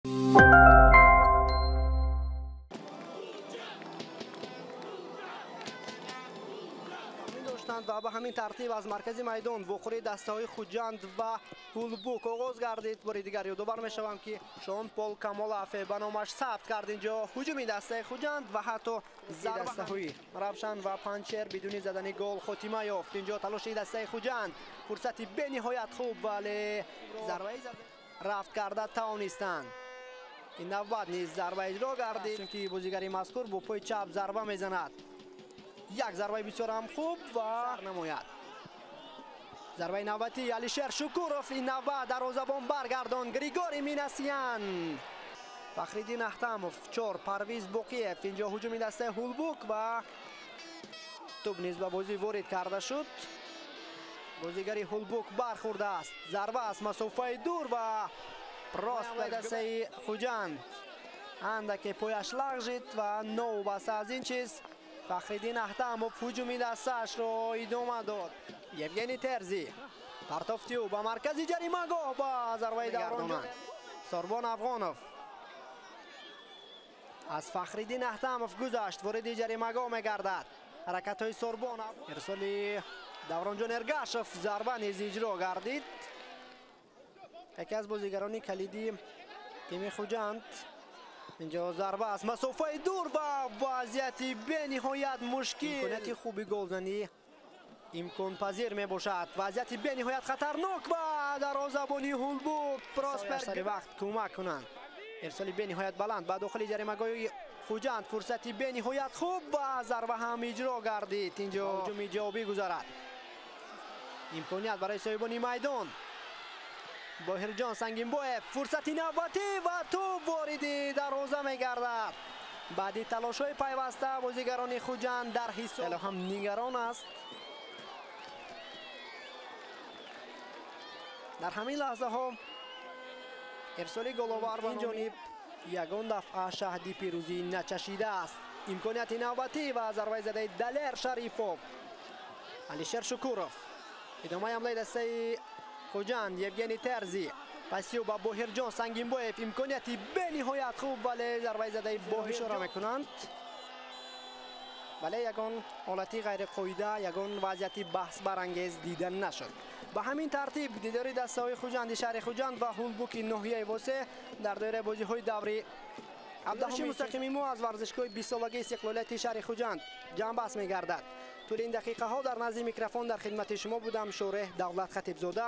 و به همین ترتیب از مرکز میدان بخوری دسته‌های خوجند و هولبوک آغاز گردید. بار دیگر یادآور میشوم که شان پول کمالوف به نامش ثبت کرد اینجا هجومی دسته خوجند و حتی دسته‌های روشن و پنچر بدون زدن گل خاتمه یافت. اینجا تلاش دسته خوجند فرصتی به نهایت خوب ولی ضربه رفت کرده توانستند. این نوبت نیز ضربه اجرا گردید که بازیگری مذکور با پای چپ ضربه میزند. یک ضربه بسیار هم خوب و نماید. ضربه نوبتی علیشیر شکوروف. این نوبت دروازه‌بان برگردان گریگوری مینسیان. فخریدین احتموف 4 پرویز بوقیف. اینجا هجوم دسته هولبوک و توپ نیز به بازی وارد کرده شد. بازیگری هولبوک برخورده است. ضربه است مسافه دور و راست به دسته خوجند. اندک پایش لغزید و نو بسته از این چیز فخریدین احتموف هجومی دستش را ادامه داد. یوگنی ترزی پرتافتیو به مرکز جریمه گاه با ضربه دوران سوربان افغانوف از فخریدین احتموف گذشت وارد جریمه گاه میگردد. حرکت های سوربان ارسالی دوران جان ارگاشف ضربه نیز اجرا گردید. یکی از بازیگران کلیدی تیم خوجند. اینجا ضربه است مسافه دور و وضعیتی به نهایت مشکل. امکانیت خوبی گلزنی امکان پذیر می باشد. وضعیتی به نهایت خطرناک و دروازه‌بانی هولبوک پراسپر وقت کمک کنند. ارسالی به نهایت بلند به داخل جریمه گاه خوجند. فرصتی به نهایت خوب و ضربه هم اجرا گردید. اینجا هجوم ایجابی گذارد. امکانیت برای صاحبان میدان. باهرجان سنگینباف فرصتی نوبتی و توپ وارد دروازه میگردد. بعدی تلاش‌های پیوسته بازیگران خوجند در حساب هم نگران است. در همین لحظه ها ارسالی گل‌آور به جانب یگان دفعه شهدی پیروزی نچشیده است. امکانیت نوبتی و ضربه زده دلیر شریفوف. علیشیر شکوروف ادامه حمله دسته خوجند. یوگنی ترزی پسیو با باهرجان سنگینباف امکانیتی به نهایت خوب ولی ضربه زده با اشاره میکنند. ولی یگان حالتی غیر قاعده یگان وضعیتی بحث برانگیز دیده نشد. به همین ترتیب دیداری دسته های خوجند شهر خوجند و هولبوک ناحیه واسه در دایره بازی های دوری عبدالحشیم مستقیمی مو از ورزشگاه 20 سالگی استقلالیت شهر خوجند جمع بحث میگردد. طول این دقیقه ها در نزد میکروفون در خدمت شما بودم. شورح دولت خطیب زاده.